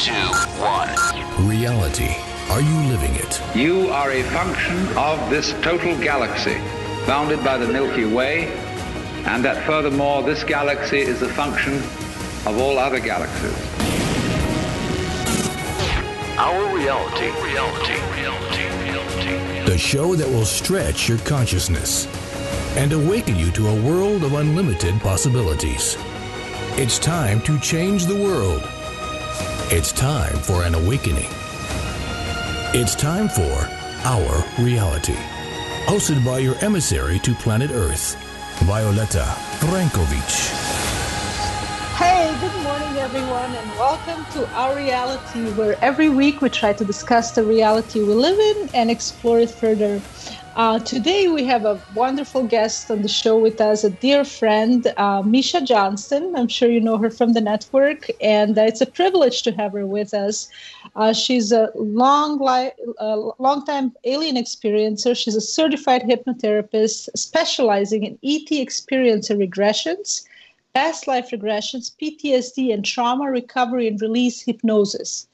2, 1. Reality. Are you living it? You are a function of this total galaxy, bounded by the Milky Way, and that furthermore, this galaxy is a function of all other galaxies. Our reality. The show that will stretch your consciousness and awaken you to a world of unlimited possibilities. It's time to change the world. It's time for an awakening. It's time for Our Reality. Hosted by your emissary to planet Earth, Violeta Frankovic. Hey, good morning, everyone, and welcome to Our Reality, where every week we try to discuss the reality we live in and explore it further. Today we have a wonderful guest on the show with us, a dear friend, Miesha Johnston. I'm sure you know her from the network, and it's a privilege to have her with us. She's a long-time alien experiencer. She's a certified hypnotherapist specializing in ET experience and regressions, past life regressions, PTSD, and trauma recovery and release hypnosis.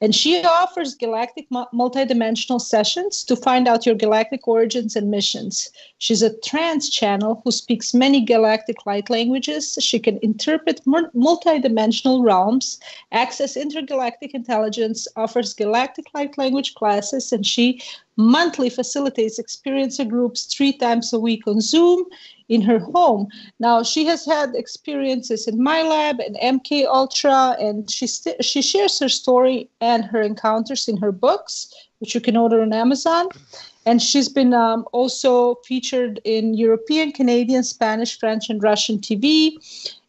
And she offers galactic multidimensional sessions to find out your galactic origins and missions. She's a trance channel who speaks many galactic light languages. She can interpret multidimensional realms, access intergalactic intelligence, offers galactic light language classes, and she monthly facilitates experiencer groups 3 times a week on Zoom in her home. Now, she has had experiences in my lab and MK Ultra, and she shares her story and her encounters in her books, which you can order on Amazon. And she's been also featured in European, Canadian, Spanish, French, and Russian TV.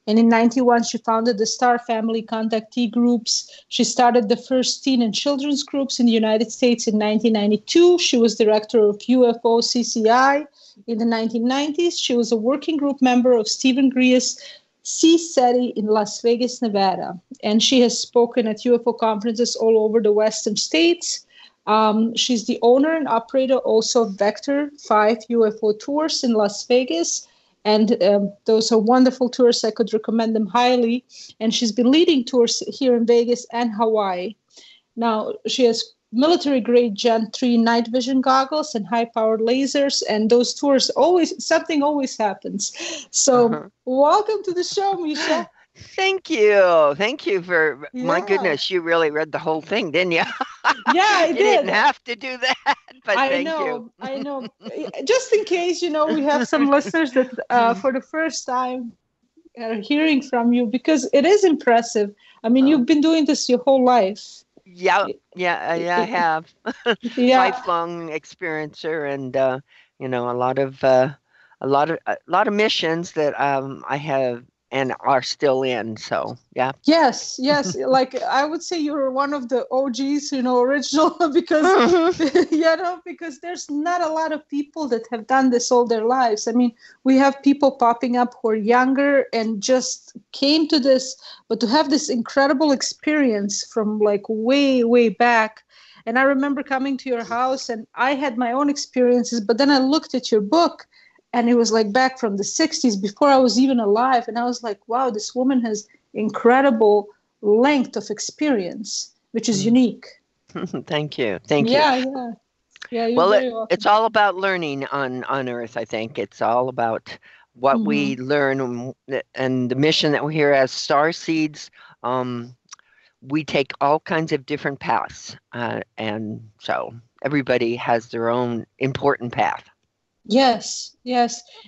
And in 1991, she founded the Star Family Contactee Groups. She started the first teen and children's groups in the United States in 1992. She was director of UFO CCI. In the 1990s, she was a working group member of Stephen Greer's C-SETI in Las Vegas, Nevada. And she has spoken at UFO conferences all over the Western states. She's the owner and operator also of Vector 5 UFO tours in Las Vegas. And those are wonderful tours. I could recommend them highly. And she's been leading tours here in Vegas and Hawaii. Now, she has military-grade Gen 3 night vision goggles and high-powered lasers. And those tours, something always happens. So welcome to the show, Miesha. Thank you. Thank you for, my goodness, you really read the whole thing, didn't you? Yeah, I did. You didn't have to do that, but thank you. I know. Just in case, we have some listeners that for the first time are hearing from you, because it is impressive. I mean, you've been doing this your whole life. Yeah, I have. Lifelong experiencer, and a lot of missions that I have and are still in. So, yeah. Yes. Like I would say you're one of the OGs, original, because, because there's not a lot of people that have done this all their lives. I mean, we have people popping up who are younger and just came to this, but to have this incredible experience from like way, way back. And I remember coming to your house and I had my own experiences, but then I looked at your book. And it was like back from the 60s, before I was even alive. And I was like, wow, this woman has incredible length of experience, which is unique. Thank you. Yeah. Well, it's all about learning on Earth, I think. It's all about what we learn and the mission that we're here as star seeds. We take all kinds of different paths. And so everybody has their own important path. Yes.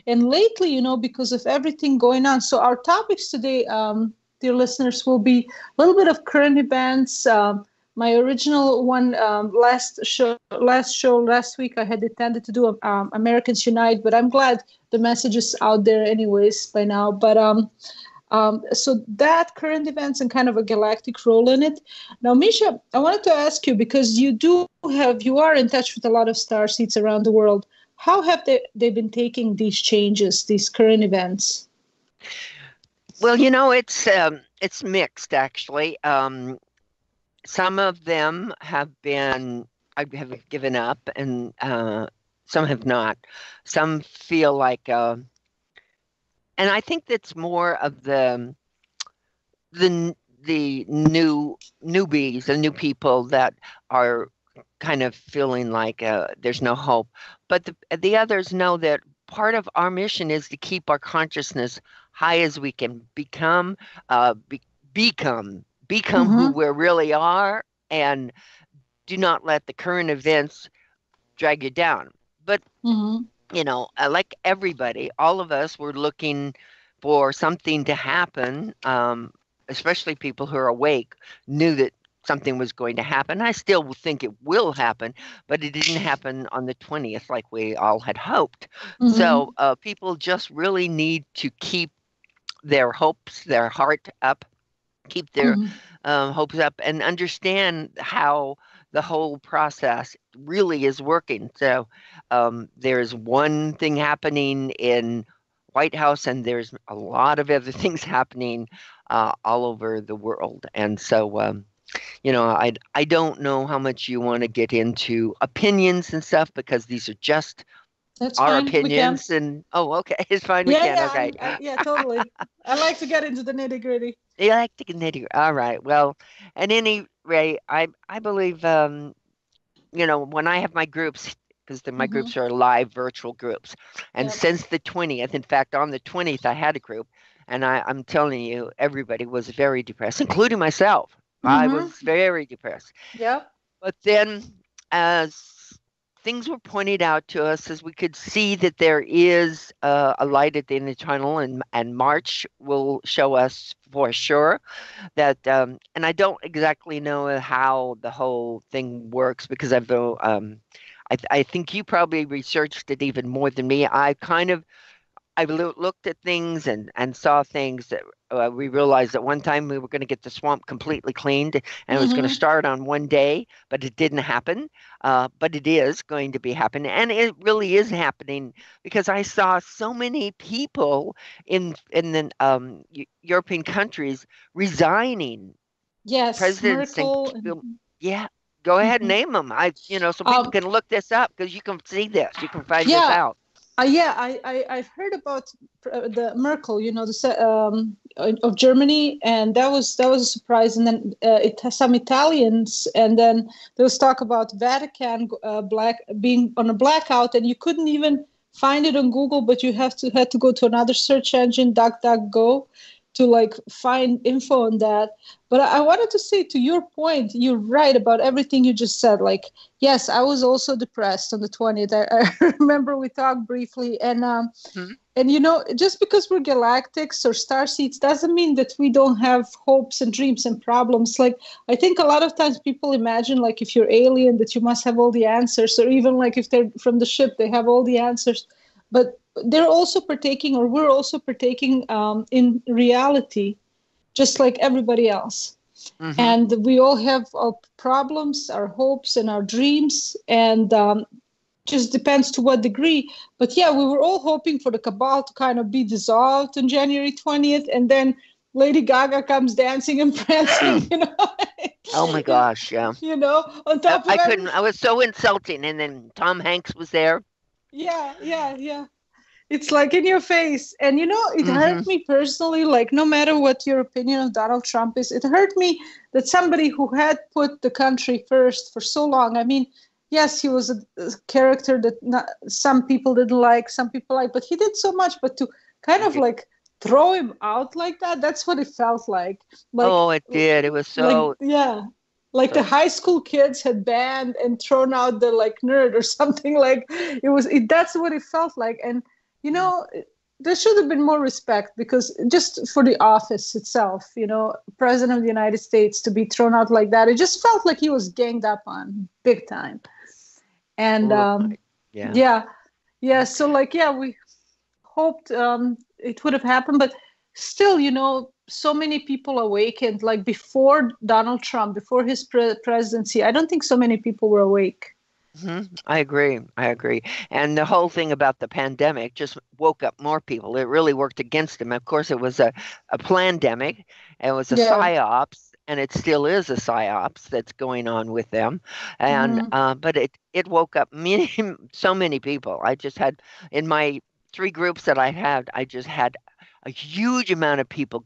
And lately, because of everything going on. So our topics today, dear listeners, will be a little bit of current events. My original one last week, I had intended to do Americans Unite, but I'm glad the message is out there anyways by now. But so that current events and kind of a galactic role in it. Now, Miesha, I wanted to ask you, because you are in touch with a lot of starseeds around the world. How have they been taking these changes, these current events? Well, it's mixed, actually. Some of them have given up, and some have not. Some feel like, and I think that's more of the the newbies, the new people that are kind of feeling like there's no hope. But the others know that part of our mission is to keep our consciousness high as we can become who we really are, and do not let the current events drag you down. But like everybody, all of us were looking for something to happen, especially people who are awake knew that something was going to happen. I still think it will happen, but it didn't happen on the 20th like we all had hoped. So people just really need to keep their hopes, their heart up, keep their hopes up, and understand how the whole process really is working. So there's one thing happening in White House, and there's a lot of other things happening all over the world. And so, I don't know how much you want to get into opinions and stuff, because these are just our opinions. And okay, it's fine. We can. Okay. Yeah, totally. I like to get into the nitty gritty. You like to get nitty. All right. Well, at any rate, I believe when I have my groups, because my groups are live virtual groups, and since the 20th, in fact, on the 20th, I had a group, and I'm telling you, everybody was very depressed, including myself. I was very depressed. Yep. But then, as things were pointed out to us, as we could see that there is a light at the end of the tunnel, and March will show us for sure that, and I don't exactly know how the whole thing works, because I think you probably researched it even more than me. I looked at things and saw things that we realized that one time we were going to get the swamp completely cleaned, and it was going to start on one day, but it didn't happen. But it is going to be happening, and it really is happening, because I saw so many people in the European countries resigning. Yes, presidents. Merkel. Yeah. Go ahead and name them. So people can look this up, because you can see this. You can find this out. I've heard about the Merkel, of Germany, and that was a surprise. And then it has some Italians, and then there was talk about Vatican being on a blackout, and you couldn't even find it on Google, but you had to go to another search engine, DuckDuckGo, to find info on that. But I wanted to say, to your point, you're right about everything you just said. Yes, I was also depressed on the 20th. I remember we talked briefly, and just because we're galactics or starseeds doesn't mean that we don't have hopes and dreams and problems. I think a lot of times people imagine, if you're alien, that you must have all the answers, or even if they're from the ship, they have all the answers. But they're also partaking, or we're also partaking in reality, just like everybody else. And we all have our problems, our hopes, and our dreams, and just depends to what degree. But yeah, we were all hoping for the cabal to kind of be dissolved on January 20th, and then Lady Gaga comes dancing and prancing, Oh my gosh, yeah. On top of I was so insulting, and then Tom Hanks was there. Yeah. It's in your face. And, it hurt me personally, no matter what your opinion of Donald Trump is, it hurt me that somebody who had put the country first for so long. I mean, yes, he was a character that some people didn't like, some people like, but he did so much. But to kind of throw him out like that, that's what it felt like. It did. It was so... the high school kids had banned and thrown out the nerd or something. That's what it felt like. And, there should have been more respect, because just for the office itself, President of the United States, to be thrown out like that, it just felt like he was ganged up on big time. And So we hoped it would have happened, but still, so many people awakened. Before Donald Trump, before his presidency, I don't think so many people were awake. I agree. And the whole thing about the pandemic just woke up more people. It really worked against them. Of course, it was a plandemic. It was a psyops, and it still is a psyops that's going on with them. And but it woke up so many people. I just had, in my 3 groups that I had a huge amount of people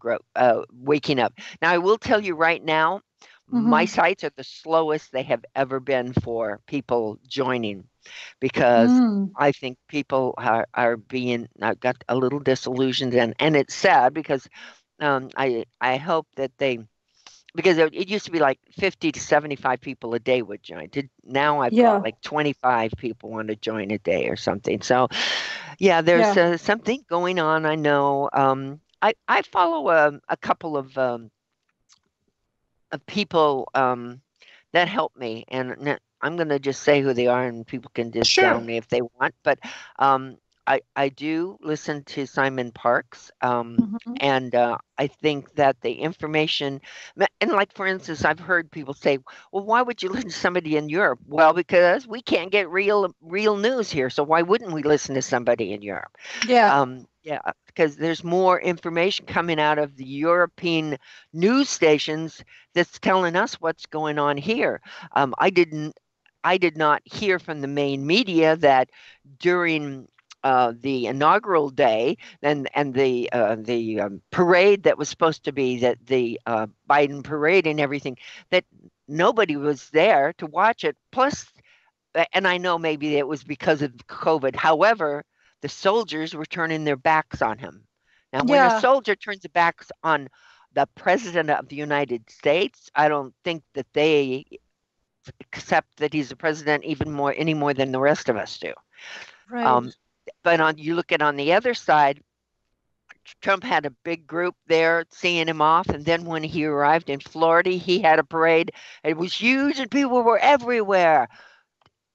waking up. Now, I will tell you right now, my sites are the slowest they have ever been for people joining, because I think people are being got a little disillusioned, and it's sad because I hope that because it used to be like 50 to 75 people a day would join. Now I've got like 25 people want to join a day or something. So yeah, there's something going on. I know. I follow a couple of people that help me, and I'm going to just say who they are, and people can just down me if they want. But I do listen to Simon Parks, and I think that the information, and like for instance, I've heard people say, "Well, why would you listen to somebody in Europe?" Well, because we can't get real news here, so why wouldn't we listen to somebody in Europe? Yeah, because there's more information coming out of the European news stations that's telling us what's going on here. I did not hear from the main media that during the inaugural day and the parade that was supposed to be the Biden parade and everything, that nobody was there to watch it. Plus, and I know maybe it was because of COVID. However, the soldiers were turning their backs on him. Now, when a soldier turns their backs on the president of the United States, I don't think that they accept that he's the president any more than the rest of us do. Right. But you look at on the other side, Trump had a big group there seeing him off, and then when he arrived in Florida, he had a parade. It was huge, and people were everywhere.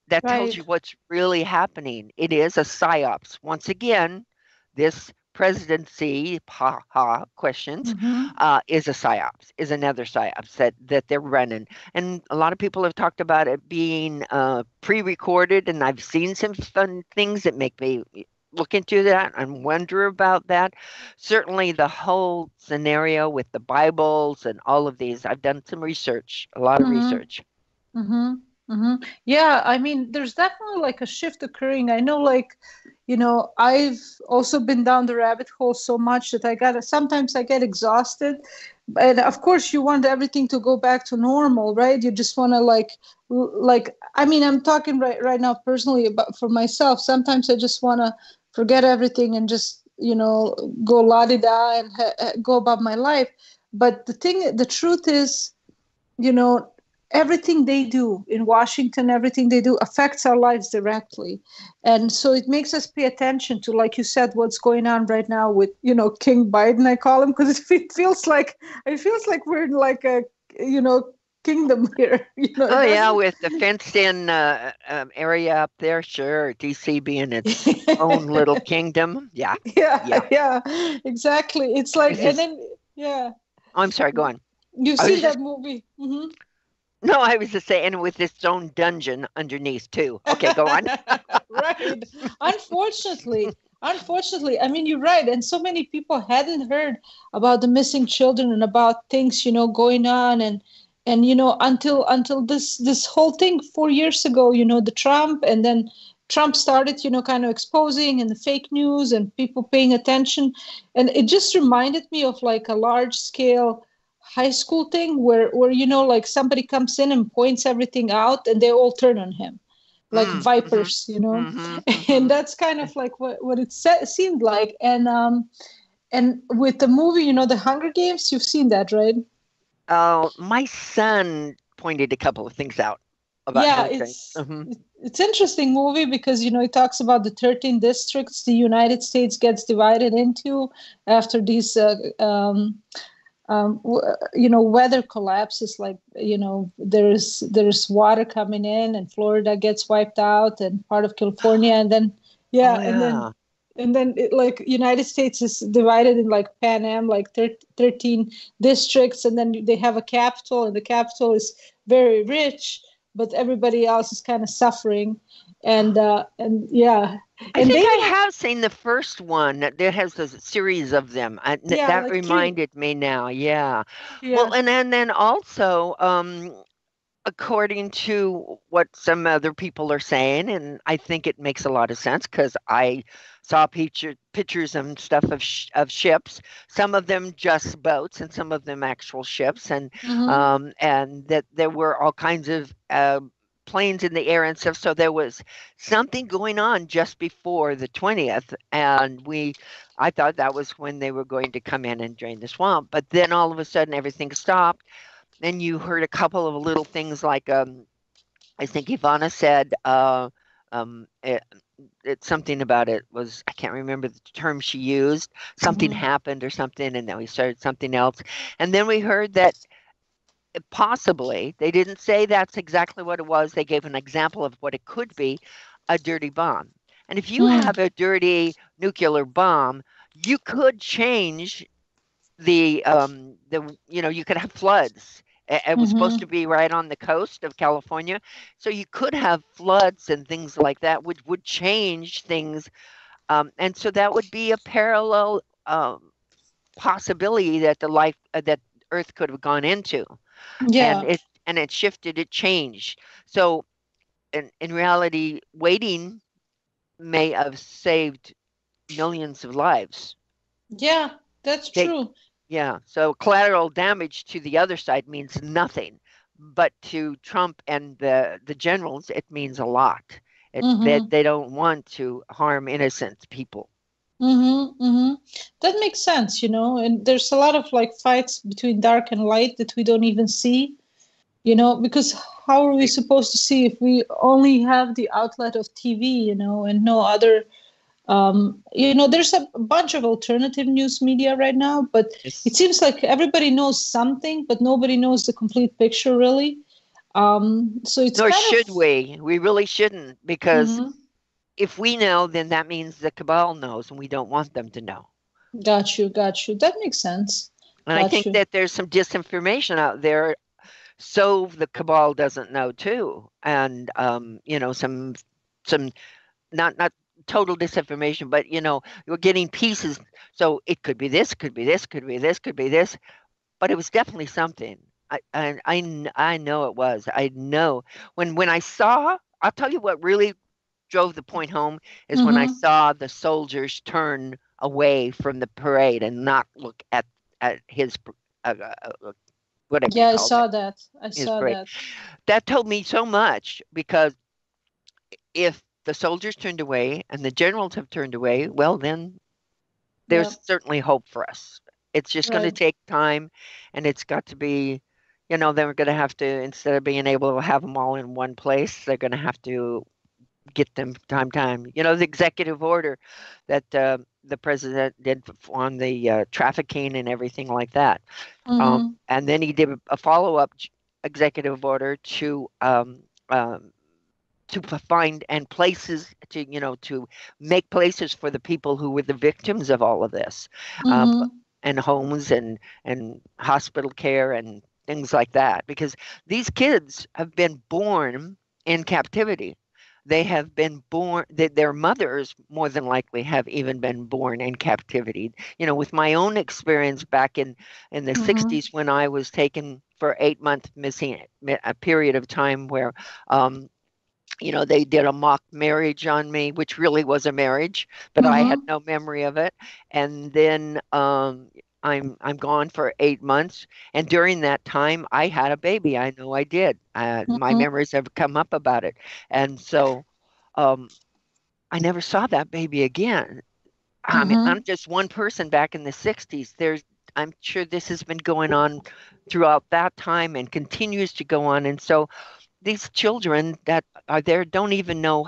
That tells you what's really happening. It is a psyops. Once again, this presidency, questions, is a psyops, is another psyops that they're running. And a lot of people have talked about it being pre-recorded, and I've seen some fun things that make me look into that and wonder about that. Certainly the whole scenario with the Bibles and all of these, I've done some research, a lot of research. Yeah, I mean, there's definitely like a shift occurring. I know, like, I've also been down the rabbit hole so much that sometimes I get exhausted. And of course, you want everything to go back to normal, right? You just want to I mean, I'm talking right now personally about for myself. Sometimes I just want to forget everything and just, go la-di-da and go about my life. But the truth is, everything they do in Washington, everything they do affects our lives directly. And so it makes us pay attention to, like you said, what's going on right now with, King Biden, I call him, because it feels like we're in like a, kingdom here. Oh, yeah, with the fenced-in area up there, sure. DC being its own little kingdom. Yeah, exactly. It's like, and then, Oh, I'm sorry, go on. You've seen that movie. No, I was just saying, with its own dungeon underneath too. Okay, go on. Right. Unfortunately, I mean, you're right. And so many people hadn't heard about the missing children and about things, going on. And until this whole thing 4 years ago, the Trump, and then Trump started, kind of exposing and the fake news and people paying attention. And it just reminded me of like a large scale high school thing where like somebody comes in and points everything out and they all turn on him like vipers, and that's kind of like what it seemed like. And with the movie, the Hunger Games, you've seen that, right? Oh, my son pointed a couple of things out about it's interesting movie because it talks about the 13 districts the United States gets divided into after these weather collapses, like, there's water coming in and Florida gets wiped out and part of California. And then, and then like United States is divided in like Pan Am, like 13 districts. And then they have a capital, and the capital is very rich, but everybody else is kind of suffering. And I think I have seen the first one. That has a series of them. That like reminded me now. Yeah. Well, and then also, according to what some other people are saying, and I think it makes a lot of sense because I saw pictures and stuff of ships, some of them just boats and some of them actual ships, and that there were all kinds of planes in the air and stuff. So there was something going on just before the 20th, and I thought that was when they were going to come in and drain the swamp. But then all of a sudden everything stopped. Then you heard a couple of little things like I think Ivana said it's something about it was, I can't remember the term she used. Something happened or something, and then we started something else. And then we heard that possibly, they didn't say that's exactly what it was. They gave an example of what it could be, a dirty bomb. And if you have a dirty nuclear bomb, you could change you could have floods. It was supposed to be right on the coast of California. So you could have floods and things like that, which would change things. And so that would be a parallel possibility that that Earth could have gone into. Yeah. And it shifted, it changed. So in reality, waiting may have saved millions of lives. Yeah, that's true. Yeah, so collateral damage to the other side means nothing, but to Trump and the generals, it means a lot. They don't want to harm innocent people. That makes sense, and there's a lot of like fights between dark and light that we don't even see, because how are we supposed to see if we only have the outlet of TV, and no other. There's a bunch of alternative news media right now, but it seems like everybody knows something, but nobody knows the complete picture, really. So it's nor should we. We really shouldn't, because if we know, then that means the cabal knows, and we don't want them to know. Got you. That makes sense. And I think that there's some disinformation out there, so the cabal doesn't know too, and some not total disinformation, but you're getting pieces. So it could be this, could be this, could be this, could be this, but it was definitely something. I know it was. I know when I saw. I'll tell you what really drove the point home is when I saw the soldiers turn away from the parade and not look at his whatever. Yeah, I saw that. That. That told me so much, because if the soldiers turned away and the generals have turned away, well, then there's certainly hope for us. It's just going to take time, and it's got to be, then we're going to have to, instead of being able to have them all in one place, they're going to have to get them time. The executive order that the president did on the trafficking and everything like that. And then he did a follow-up executive order to find and places to make places for the people who were the victims of all of this, and homes and hospital care and things like that, because these kids have been born in captivity. They have been born, their mothers more than likely have even been born in captivity. With my own experience back in the 60s, when I was taken for 8 months missing, a period of time where they did a mock marriage on me, which really was a marriage, but I had no memory of it. And then I'm gone for 8 months, and during that time, I had a baby. I know I did. My memories have come up about it, and so I never saw that baby again. I mean, I'm just one person back in the 60s. I'm sure this has been going on throughout that time and continues to go on, and so. These children that are there don't even know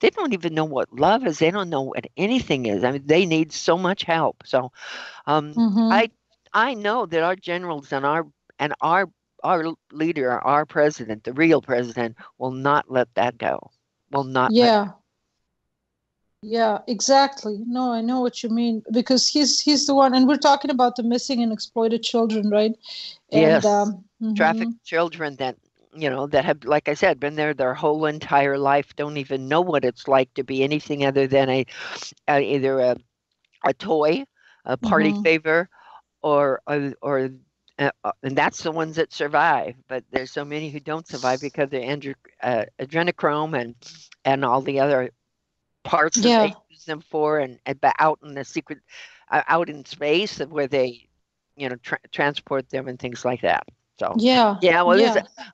they don't even know what love is. They don't know what anything is. I mean, they need so much help. So I know that our generals and our leader, our president, the real president, will not let that go. Will not. Yeah, exactly. No, I know what you mean, because he's the one, and we're talking about the missing and exploited children, right? And, yes, trafficked children that have, like I said, been there their whole entire life, don't even know what it's like to be anything other than either a toy, a party favor, or and that's the ones that survive. But there's so many who don't survive because they're adrenochrome and all the other parts that they use them for, and out in the secret, out in space, where they, transport them and things like that. So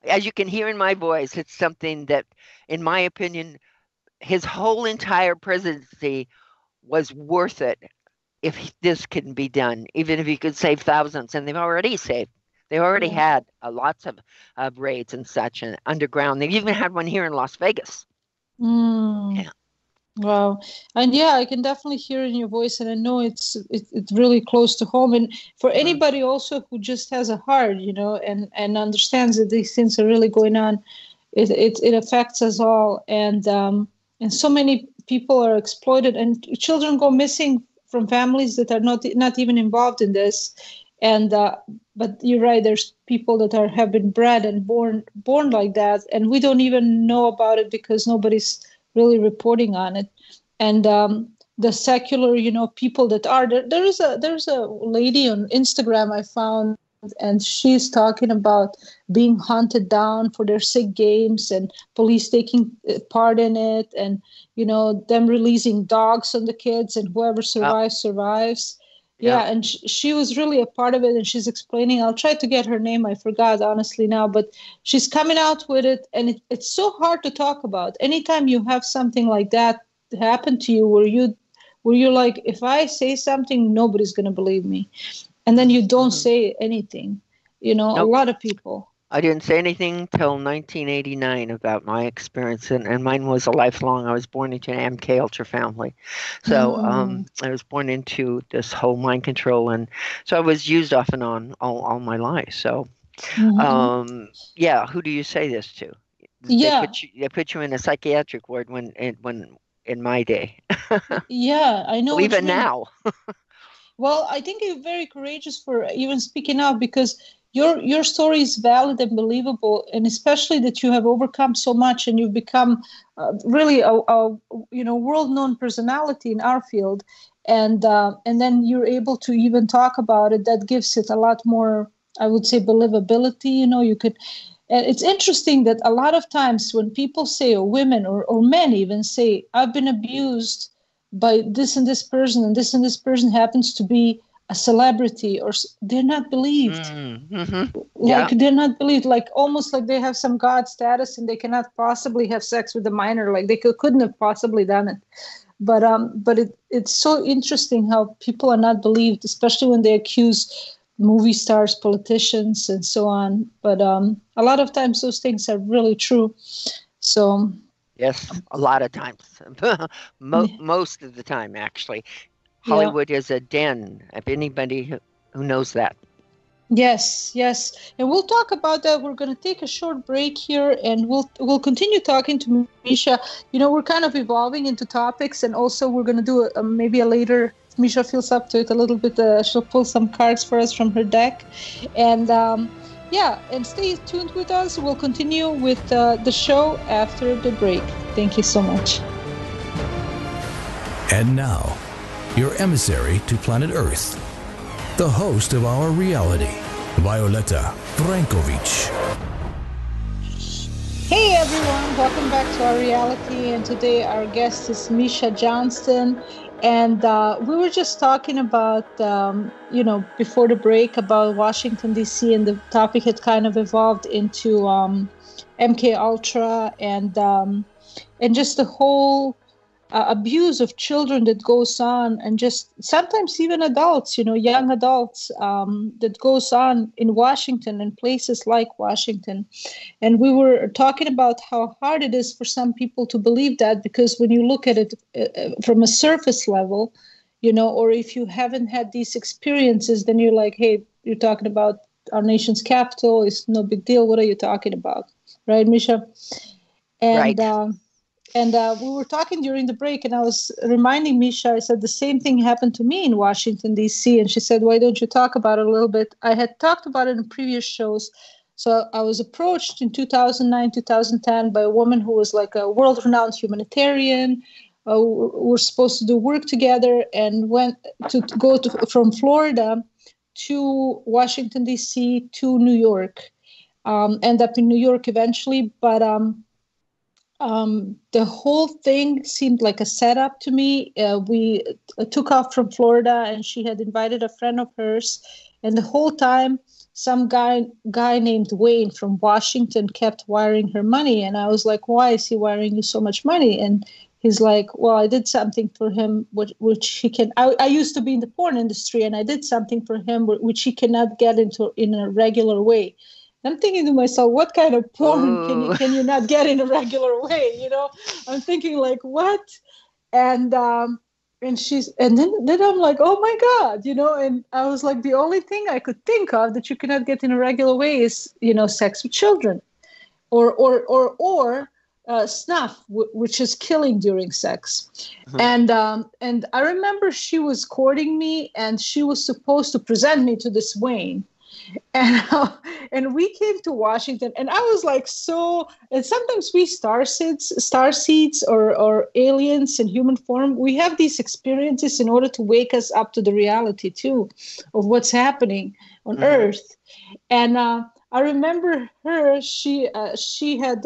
as you can hear in my voice, it's something that, in my opinion, his whole entire presidency was worth it if this can be done, even if he could save thousands. And they've already saved. They already had lots of raids and such, and underground. They've even had one here in Las Vegas. Yeah. Wow. And I can definitely hear in your voice, and I know it's really close to home. And for anybody also who just has a heart, and understands that these things are really going on, it affects us all. And so many people are exploited, and children go missing from families that are not even involved in this. And but you're right, there's people that have been bred and born like that, and we don't even know about it because nobody's really reporting on it. And the secular, people that are there's a lady on Instagram I found, and she's talking about being hunted down for their sick games and police taking part in it, and them releasing dogs on the kids, and whoever survives. And she was really a part of it, and she's explaining. I'll try to get her name. I forgot, honestly, now, but she's coming out with it, and it's so hard to talk about. Anytime you have something like that happen to you, where you're like, if I say something, nobody's going to believe me, and then you don't say anything. A lot of people. I didn't say anything till 1989 about my experience, and mine was a lifelong. I was born into an MK Ultra family, so I was born into this whole mind control, and so I was used off and on all my life. So, who do you say this to? They put you in a psychiatric ward when in my day. I know. Even now. Well, I think you're very courageous for even speaking out, because your story is valid and believable, and especially that you have overcome so much and you've become really a world-known personality in our field, and then you're able to even talk about it. That gives it a lot more, I would say, believability. You could. And it's interesting that a lot of times when people say, or women or men even say, I've been abused by this and this person, and this person happens to be a celebrity, or they're not believed. They're not believed, like almost like they have some God status and they cannot possibly have sex with a minor, like they couldn't have possibly done it. But it's so interesting how people are not believed, especially when they accuse movie stars, politicians, and so on. But a lot of times those things are really true. So yes, a lot of times, most of the time, actually. Hollywood is a den, if anybody who knows that. Yes. And we'll talk about that. We're going to take a short break here, and we'll continue talking to Miesha. We're kind of evolving into topics, and also we're going to do maybe a later, if Miesha feels up to it a little bit, she'll pull some cards for us from her deck. And and stay tuned with us. We'll continue with the show after the break. Thank you so much. And now, your emissary to planet Earth, the host of our reality, Violeta Brankovic. Hey everyone, welcome back to our reality, and today our guest is Miesha Johnston, and we were just talking about, before the break, about Washington, D.C., and the topic had kind of evolved into MK Ultra and just the whole abuse of children that goes on, and just sometimes even adults, young adults, that goes on in Washington and places like Washington. And we were talking about how hard it is for some people to believe that, because when you look at it from a surface level, or if you haven't had these experiences, then you're like, hey, you're talking about our nation's capital. It's no big deal. What are you talking about? Right, Miesha? And, right. And we were talking during the break, and I was reminding Miesha, I said the same thing happened to me in Washington, D.C., and she said, why don't you talk about it a little bit? I had talked about it in previous shows. So I was approached in 2009, 2010 by a woman who was like a world-renowned humanitarian. We're supposed to do work together, and went to go from Florida to Washington, D.C., to New York. End up in New York eventually, but the whole thing seemed like a setup to me. We took off from Florida, and she had invited a friend of hers, and the whole time, some guy named Wayne from Washington kept wiring her money, and I was like, "Why is he wiring you so much money?" And he's like, "Well, I did something for him, which he can. I used to be in the porn industry, and I did something for him which he cannot get into in a regular way." I'm thinking to myself, what kind of porn can you not get in a regular way? You know, I'm thinking like, what? And then I'm like, oh my God, you know, and I was like, the only thing I could think of that you cannot get in a regular way is, you know, sex with children or snuff, which is killing during sex. Mm-hmm. And I remember she was courting me, and she was supposed to present me to this Wayne. And we came to Washington, and I was like, and sometimes we star seeds or aliens in human form, we have these experiences in order to wake us up to the reality too of what's happening on mm-hmm. Earth. And I remember her, she had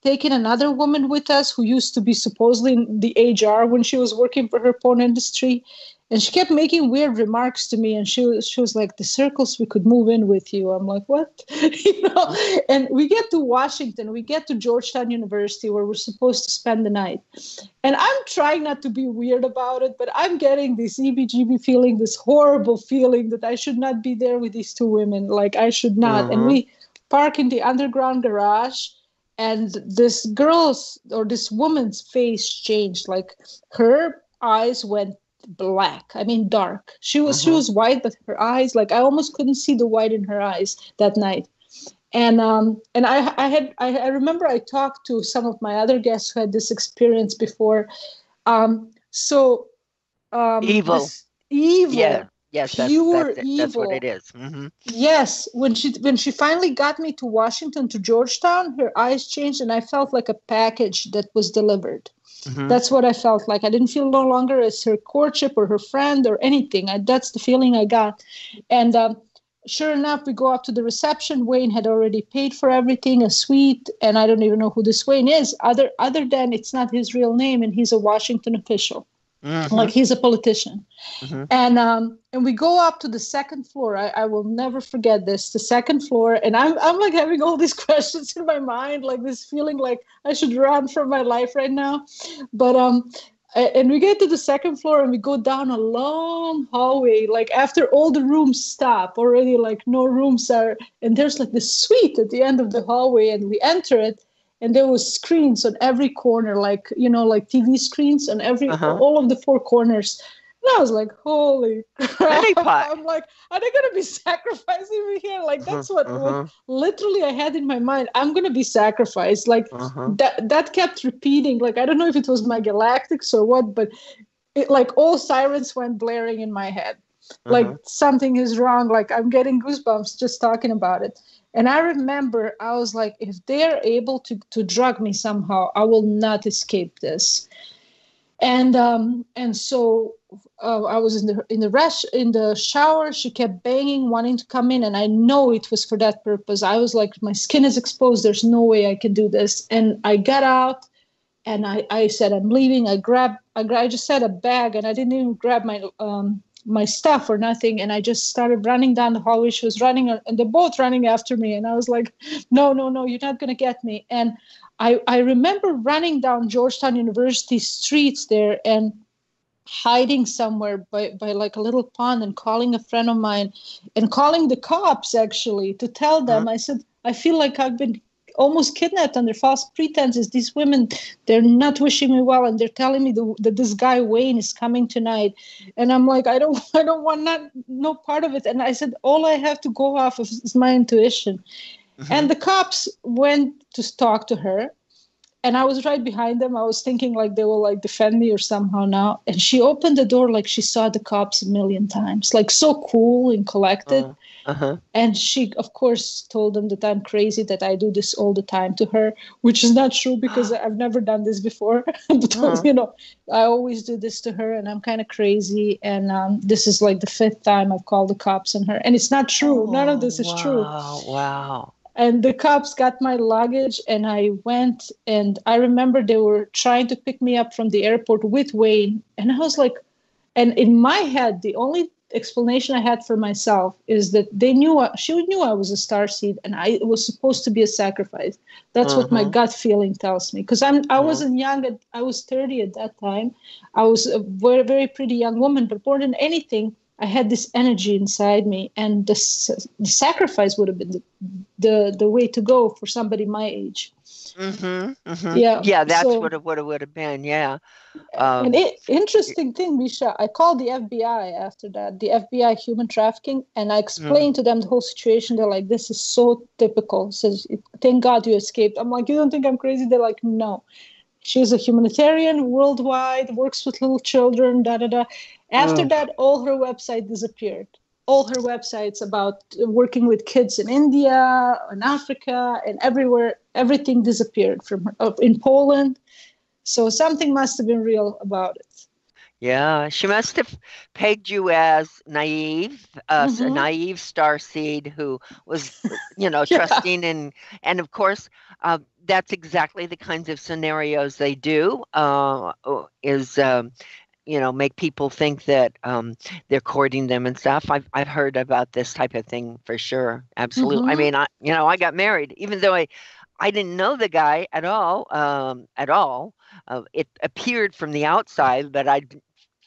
taken another woman with us who used to be supposedly in the HR when she was working for her porn industry. And she kept making weird remarks to me, and she was like, "The circles we could move in with you." I'm like, "What?" You know. And we get to Washington, we get to Georgetown University, where we're supposed to spend the night. And I'm trying not to be weird about it, but I'm getting this EBGB feeling, this horrible feeling that I should not be there with these two women. Like I should not. Uh-huh. And we park in the underground garage, and this woman's face changed. Like her eyes went black. I mean, dark. She was white, but her eyes, like I almost couldn't see the white in her eyes that night. And I remember I talked to some of my other guests who had this experience before. Evil. Yeah. Yes, pure that's evil. That's what it is. Mm-hmm. Yes, when she finally got me to Washington, to Georgetown, her eyes changed, and I felt like a package that was delivered. Mm-hmm. That's what I felt like. I didn't feel no longer as her courtship or her friend or anything. That's the feeling I got. And sure enough, we go up to the reception. Wayne had already paid for everything, a suite, and I don't even know who this Wayne is, other than it's not his real name, and he's a Washington official. Mm-hmm. Like he's a politician. Mm-hmm. And we go up to the second floor. I will never forget this, the second floor. And I'm like having all these questions in my mind, like this feeling like I should run for my life right now. But and we get to the second floor, and we go down a long hallway, like after all the rooms stop already, like no rooms are, and there's like this suite at the end of the hallway, and we enter it. And there was screens on every corner, like, you know, like TV screens on all of the four corners. And I was like, holy crap. I'm like, are they going to be sacrificing me here? Like, that's what literally I had in my mind. I'm going to be sacrificed. Like, that kept repeating. Like, I don't know if it was my galactics or what, but like all sirens went blaring in my head. Like, something is wrong. Like, I'm getting goosebumps just talking about it. And I remember I was like, if they're able to drug me somehow, I will not escape this. And so I was in the shower. She kept banging, wanting to come in, and I know it was for that purpose. I was like, my skin is exposed. There's no way I can do this. And I got out, and I said, I'm leaving. I just had a bag, and I didn't even grab my stuff or nothing, and I just started running down the hallway. She was running, and they're both running after me, and I was like, no, you're not going to get me. And I remember running down Georgetown University streets there and hiding somewhere by like a little pond, and calling a friend of mine and calling the cops actually to tell them. I said, I feel like I've been almost kidnapped under false pretenses. These women, they're not wishing me well, and they're telling me that this guy Wayne is coming tonight. And I'm like, I don't want no part of it. And I said, all I have to go off of is my intuition. And the cops went to talk to her, And I was right behind them. I was thinking like they will like defend me or somehow now. And she opened the door like she saw the cops a million times, like so cool and collected. And she, of course, told them that I'm crazy, that I do this all the time to her, which is not true because I've never done this before. But, you know, I always do this to her and I'm kind of crazy. And this is like the 5th time I've called the cops on her. And it's not true. None of this is true. Wow. And the cops got my luggage and I went, and I remember they were trying to pick me up from the airport with Wayne. And I was like, and in my head, the only explanation I had for myself is that she knew I was a starseed and it was supposed to be a sacrifice. That's what my gut feeling tells me. Because I wasn't young. I was 30 at that time. I was a very, very pretty young woman, but more than anything, I had this energy inside me, and the sacrifice would have been the way to go for somebody my age. Yeah, that's what it would have been. Yeah. And interesting thing, Miesha, I called the FBI after that, the FBI human trafficking, and I explained to them the whole situation. They're like, "This is so typical." Says, "Thank God you escaped." I'm like, "You don't think I'm crazy?" They're like, "No." She's a humanitarian worldwide, works with little children, After that, all her website disappeared. All her websites about working with kids in India, in Africa, and everywhere, everything disappeared from her, in Poland. So something must have been real about it. Yeah, she must have pegged you as naive, a naive starseed who was, trusting and of course, that's exactly the kinds of scenarios they do. Make people think that they're courting them and stuff. I've heard about this type of thing for sure. Absolutely. I mean, I got married, even though I didn't know the guy at all. It appeared from the outside that I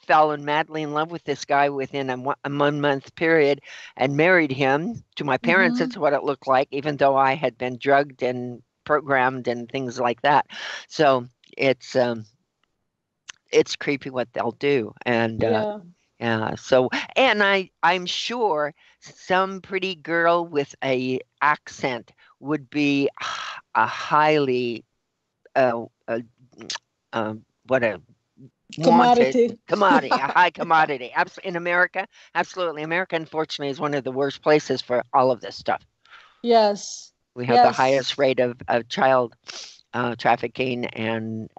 fell madly in love with this guy within a 1 month period and married him. To my parents, it's what it looked like, even though I had been drugged and programmed and things like that. So it's creepy what they'll do. And so, and I'm sure some pretty girl with a accent would be a highly commodity, a high commodity. In America, absolutely. America, unfortunately, is one of the worst places for all of this stuff. Yes, we have the highest rate of child trafficking and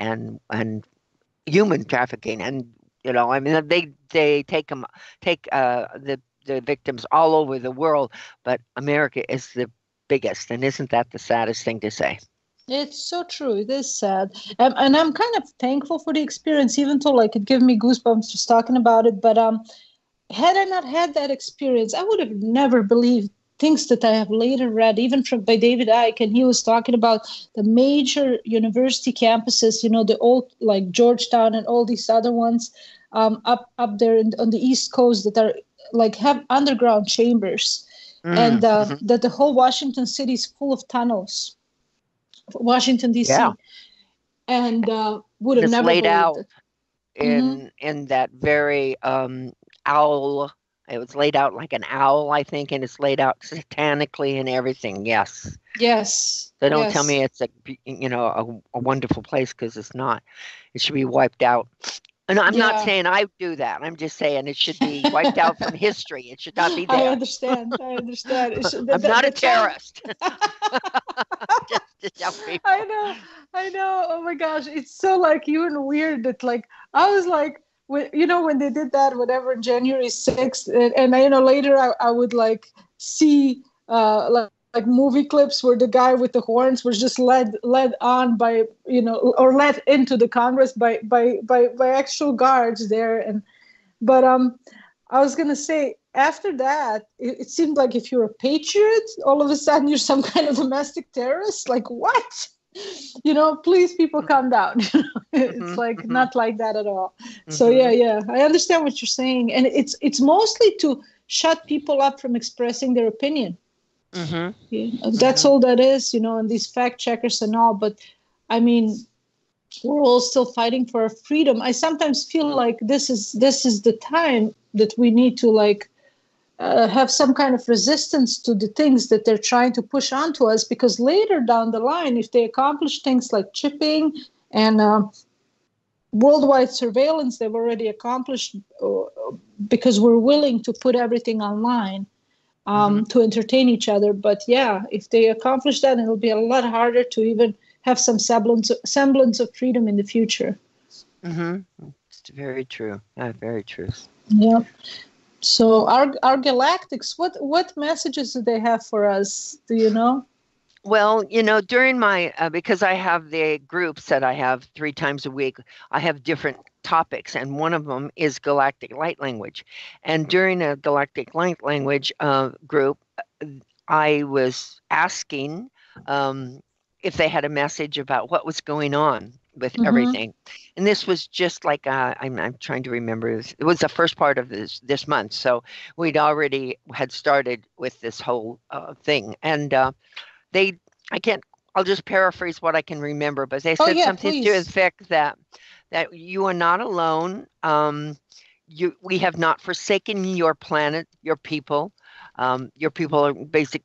human trafficking, and I mean they take the victims all over the world, but America is the biggest, and isn't that the saddest thing to say? It's so true. It is sad, and I'm kind of thankful for the experience, even though it gave me goosebumps just talking about it. But had I not had that experience, I would have never believed things that I have later read, even by David Icke, and he was talking about the major university campuses, the old like Georgetown and all these other ones up there on the East Coast that are have underground chambers, and that the whole Washington city is full of tunnels. Washington D.C. And would have never laid out it. in that very owl. It was laid out like an owl, I think, and it's laid out satanically and everything. Yes. So don't tell me it's a wonderful place, because it's not. It should be wiped out. And I'm not saying I do that. I'm just saying it should be wiped out from history. It should not be there. I understand. I'm not a terrorist. Just tell people. I know. Oh my gosh, it's so even weird that I was when they did that, whatever, January 6th, and later I would see movie clips where the guy with the horns was just led on by or led into the Congress by actual guards there. But I was gonna say, after that, it seemed like if you're a patriot, all of a sudden you're some kind of domestic terrorist. What? Please, people, calm down. It's not like that at all. So yeah, I understand what you're saying, and it's mostly to shut people up from expressing their opinion. That's all that is, and these fact checkers and all. But I mean, we're all still fighting for our freedom. I sometimes feel like this is the time that we need to have some kind of resistance to the things that they're trying to push onto us, because later down the line, if they accomplish things like chipping and worldwide surveillance, they've already accomplished because we're willing to put everything online to entertain each other. But yeah, if they accomplish that, it'll be a lot harder to even have some semblance of freedom in the future. It's very true. Very true. Yeah. So our galactics, what messages do they have for us? Do you know? Well, during my, because I have the groups that I have 3 times a week, I have different topics, and one of them is galactic light language. And during a galactic light language group, I was asking if they had a message about what was going on with everything. And this was just like, I'm trying to remember, it was the first part of this month. So we'd already had started with this whole thing. And I'll just paraphrase what I can remember, but they said something to the effect that you are not alone. We have not forsaken your planet, your people. Your people are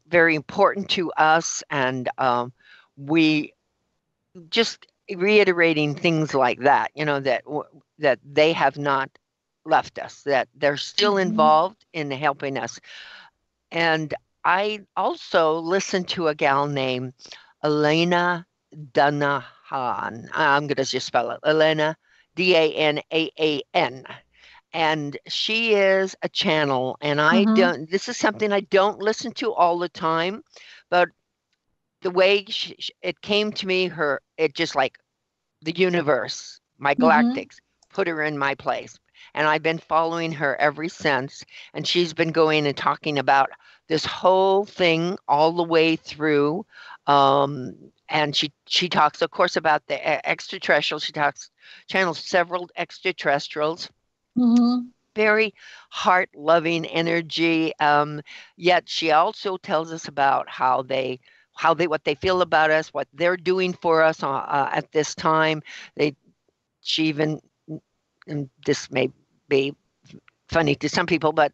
very important to us. And we just reiterating things like that, that they have not left us, that they're still involved in helping us. And I also listened to a gal named Elena Danahan. I'm going to just spell it. Elena, Danaan. And she is a channel. And this is something I don't listen to all the time, but the way it came to me, it just like the universe, my galactics, put her in my place. And I've been following her ever since. And she's been going and talking about this whole thing all the way through. And she talks, of course, about the extraterrestrials. She channels several extraterrestrials. Very heart-loving energy. Yet she also tells us about what they feel about us, what they're doing for us at this time. She even, and this may be funny to some people, but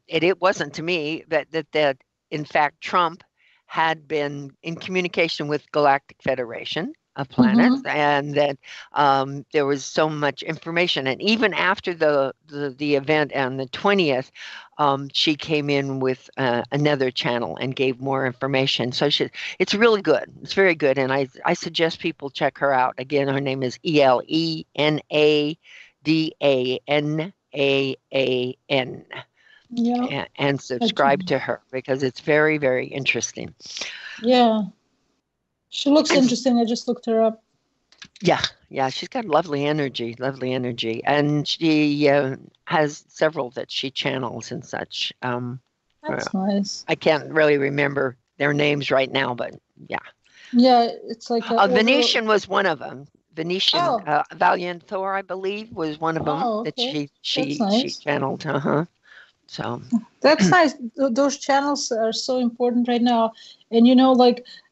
it wasn't to me, that in fact Trump had been in communication with Galactic Federation of Planets, and that there was so much information. And even after the event on the 20th, she came in with another channel and gave more information. So it's really good. It's very good. And I suggest people check her out. Again, her name is ELENADANAAN. Yeah. And subscribe to her, because it's very, very interesting. Yeah. She looks interesting. I just looked her up. Yeah, she's got lovely energy, and she has several that she channels and such. That's nice. I can't really remember their names right now, but yeah. Yeah, it's like Venetian was one of them. Venetian, Valiant Thor, I believe, was one of them that she channeled. So that's nice. Those channels are so important right now, and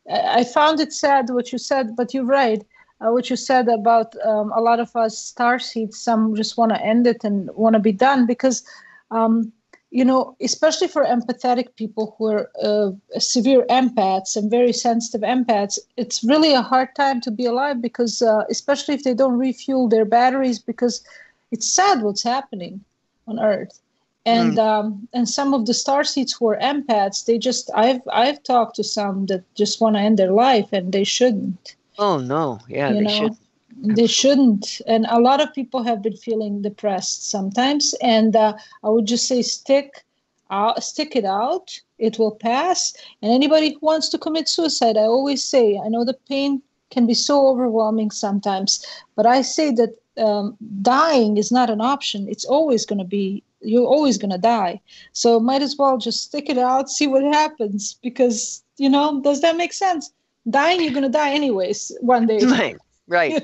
I found it sad what you said, but you're right. What you said about a lot of us starseeds, some just want to end it and want to be done, because, especially for empathetic people who are severe empaths and very sensitive empaths, it's really a hard time to be alive, because especially if they don't refuel their batteries, because it's sad what's happening on Earth. And some of the starseeds who are empaths, I've talked to some that just want to end their life, and they shouldn't. Oh no, yeah, they should. They shouldn't. And a lot of people have been feeling depressed sometimes. And I would just say stick it out. It will pass. And anybody who wants to commit suicide, I always say, I know the pain can be so overwhelming sometimes, but I say that dying is not an option. It's always going to be. You're always going to die. So might as well just stick it out, see what happens, because, does that make sense? Dying, you're going to die anyways one day. Right.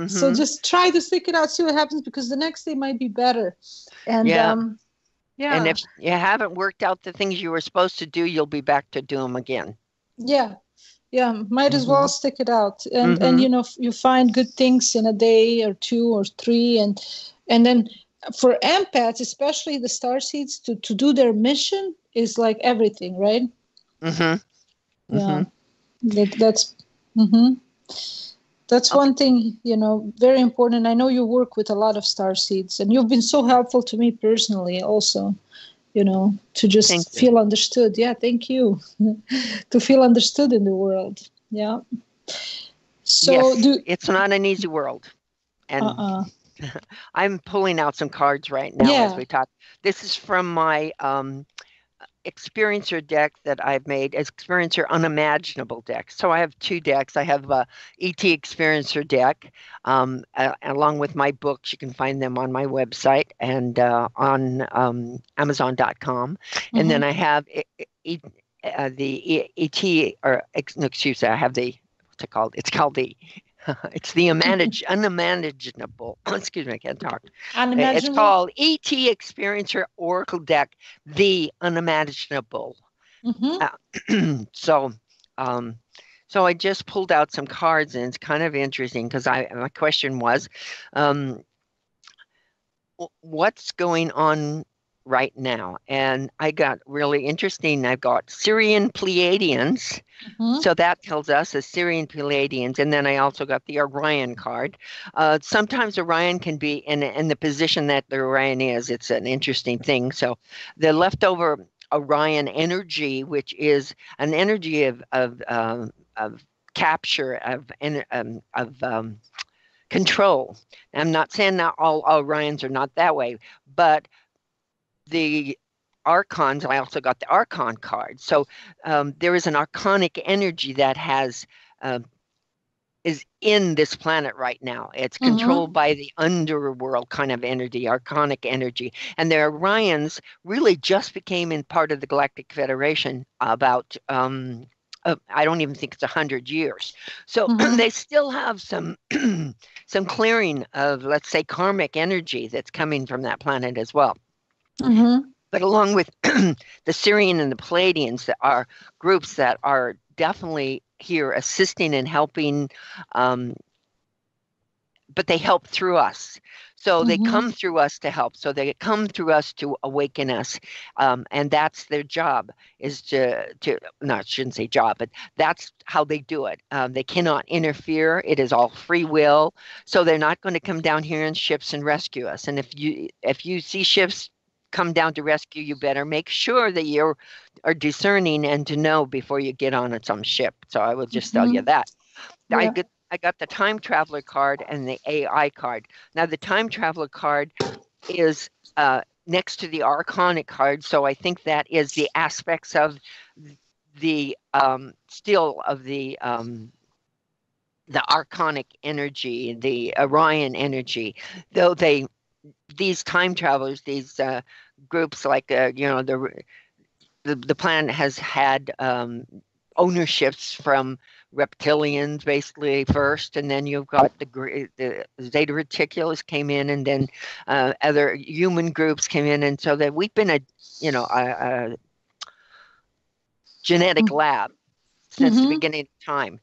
So just try to stick it out, see what happens, because the next day might be better. And And if you haven't worked out the things you were supposed to do, you'll be back to do them again. Yeah. Might as well stick it out. And you find good things in a day or 2 or 3, and then for empaths, especially the starseeds, to do their mission is like everything, right? Mm-hmm. Yeah, that's that's one thing, very important. I know you work with a lot of starseeds, and you've been so helpful to me personally also, to just feel understood. Yeah, thank you. To feel understood in the world. Yeah. So yes, it's not an easy world. And I'm pulling out some cards right now as we talk. This is from my experiencer deck that I've made, experiencer unimaginable deck. So I have two decks. I have a ET experiencer deck, along with my books. You can find them on my website and on Amazon.com. And then I have the ET, or no, excuse me, I have the, what's it called? It's called the it's the unimaginable. Excuse me, I can't talk. It's called ET Experiencer Oracle Deck, the unimaginable. So I just pulled out some cards, and it's kind of interesting because my question was, what's going on right now? And I got really interesting. I've got Syrian Pleiadians. So that tells us the Syrian Pleiadians. And then I also got the Orion card. Sometimes Orion can be in the position that the Orion is. It's an interesting thing. So the leftover Orion energy, which is an energy of capture, of control. I'm not saying that all Orions are not that way, but the archons, I also got the archon card. So there is an archonic energy that is in this planet right now. It's controlled by the underworld kind of energy, archonic energy. And the Orions really just became in part of the Galactic Federation about, I don't even think it's 100 years. So they still have some clearing of, let's say, karmic energy that's coming from that planet as well. But along with the Syrian and the Pleiadians, that are groups that are definitely here assisting and helping, but they help through us. So they come through us to help. So they come through us to awaken us. And that's their job, is no, I shouldn't say job, but that's how they do it. They cannot interfere. It is all free will. So they're not going to come down here in ships and rescue us. And if you see ships come down to rescue, you better make sure that you are discerning and to know before you get on some ship. So I will just tell you that. Yeah. I got the time traveler card and the AI card. Now the time traveler card is next to the archonic card, so I think that is the aspects of the still of the archonic energy, the Orion energy, though these time travelers, these groups, like the planet has had ownerships from reptilians basically first, and then you've got the Zeta Reticulus came in, and then other human groups came in, and so that we've been a genetic lab since the beginning of time.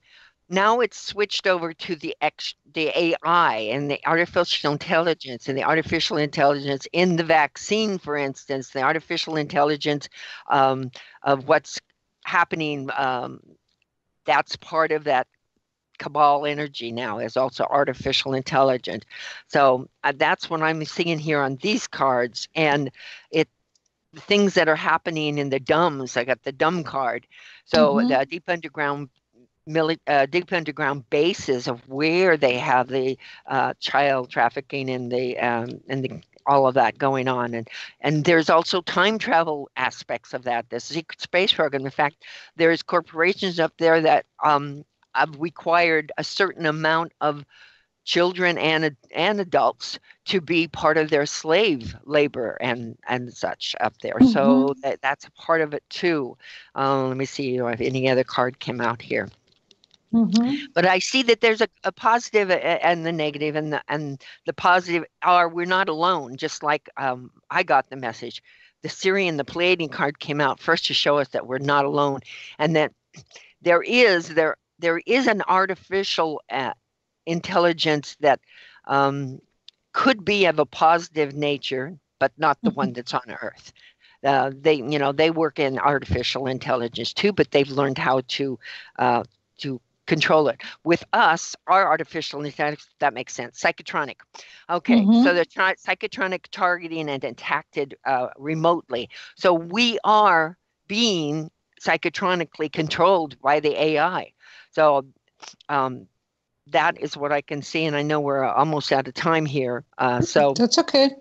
Now it's switched over to the AI and the artificial intelligence, and the artificial intelligence in the vaccine, for instance, the artificial intelligence of what's happening. That's part of that cabal energy now, is also artificial intelligence. So that's what I'm seeing here on these cards. And the things that are happening in the dumbs, I got the dumb card. So the deep underground bases of where they have the child trafficking and the all of that going on, and there's also time travel aspects of that. The secret space program. In fact, there's corporations up there that have required a certain amount of children and adults to be part of their slave labor and such up there. So that's a part of it too. Let me see if any other card came out here. But I see that there's a positive and the negative, and the positive are we're not alone. Just like I got the message, the Syrian, the Pleiadian card came out first to show us that we're not alone, and that there is an artificial intelligence that could be of a positive nature, but not the one that's on Earth. They work in artificial intelligence too, but they've learned how to control it. With us, our artificial intelligence, that makes sense. Psychotronic. Okay, so they're psychotronic targeting and attacked remotely. So we are being psychotronically controlled by the AI. So that is what I can see, and I know we're almost out of time here. So that's okay.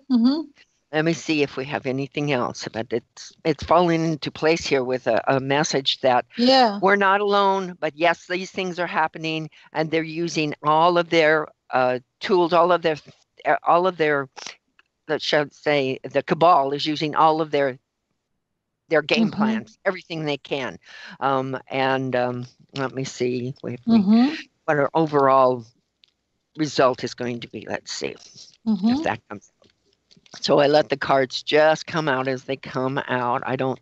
Let me see if we have anything else, but it's falling into place here with a message that we're not alone, but yes, these things are happening, and they're using all of their tools, all of their, let's say, the cabal is using all of their game plans, everything they can. Let me see what our overall result is going to be. Let's see if that comes. So I let the cards just come out as they come out. I don't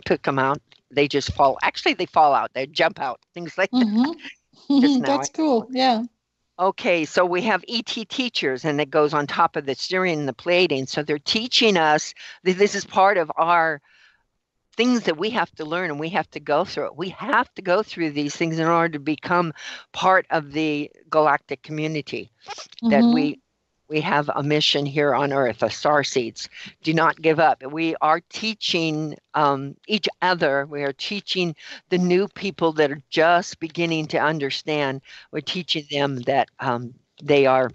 pick them out. They just fall. Actually, they fall out. They jump out. Things like that. That's cool. Yeah. Okay, so we have ET teachers, and it goes on top of the steering and the Pleiadians. So they're teaching us. This is part of our things that we have to learn, and we have to go through it. We have to go through these things in order to become part of the galactic community that we have a mission here on Earth, a starseeds. Do not give up. We are teaching each other. We are teaching the new people that are just beginning to understand. We're teaching them that they are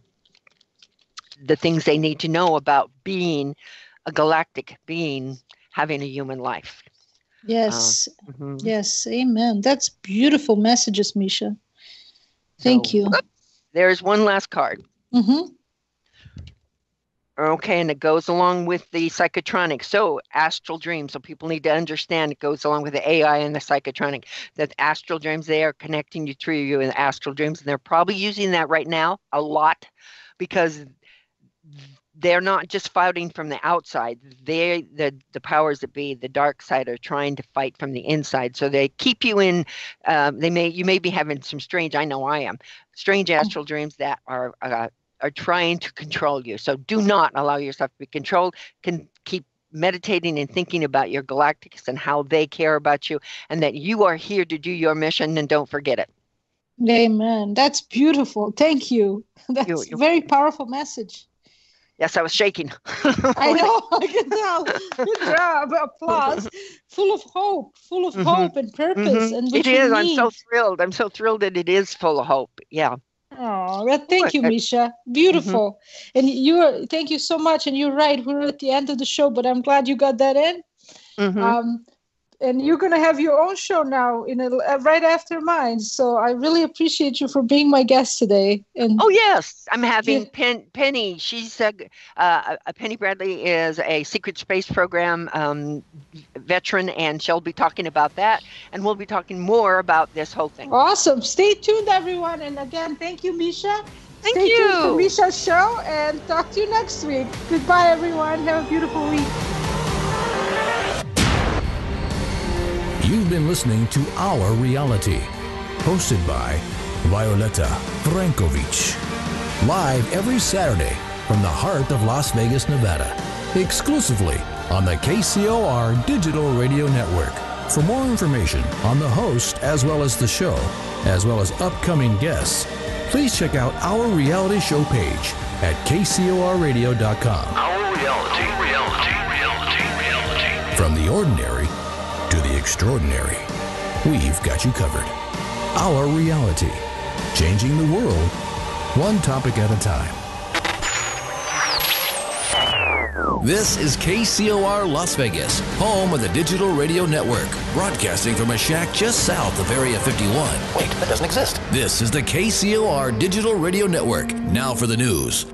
the things they need to know about being a galactic being, having a human life. Yes. Yes. Amen. That's beautiful messages, Miesha. Thank you. There's one last card. Okay, and it goes along with the psychotronic. So astral dreams. So people need to understand it goes along with the AI and the psychotronic. That astral dreams, they are connecting you through you in astral dreams. And they're probably using that right now a lot because they're not just fighting from the outside. The powers that be, the dark side, are trying to fight from the inside. So they keep you in. You may be having some strange. I know I am strange astral dreams that are trying to control you. So do not allow yourself to be controlled. Can keep meditating and thinking about your galactics and how they care about you, and that you are here to do your mission, and don't forget it. Amen. That's beautiful. Thank you. That's a very powerful message. Yes, I was shaking. I know. I can tell. Good job. Applause. Full of hope and purpose. And it is. I'm so thrilled. I'm so thrilled that it is full of hope. Yeah. Oh, well, thank you, Miesha. Beautiful. And thank you so much. And you're right. We're at the end of the show, but I'm glad you got that in. And you're going to have your own show now right after mine. So I really appreciate you for being my guest today. And yes, I'm having Penny. She's Penny Bradley is a secret space program veteran, and she'll be talking about that. And we'll be talking more about this whole thing. Awesome. Stay tuned, everyone. And again, thank you, Miesha. Stay tuned for Miesha's show, and talk to you next week. Goodbye, everyone. Have a beautiful week. You've been listening to Our Reality, hosted by Violeta Frankovic. Live every Saturday from the heart of Las Vegas, Nevada, exclusively on the KCOR Digital Radio Network. For more information on the host as well as the show, as well as upcoming guests, please check out our reality show page at kcorradio.com. Our reality. From the ordinary to the extraordinary, we've got you covered. Our Reality, changing the world, one topic at a time. This is KCOR Las Vegas, home of the Digital Radio Network, broadcasting from a shack just south of Area 51. Wait, that doesn't exist. This is the KCOR Digital Radio Network. Now for the news.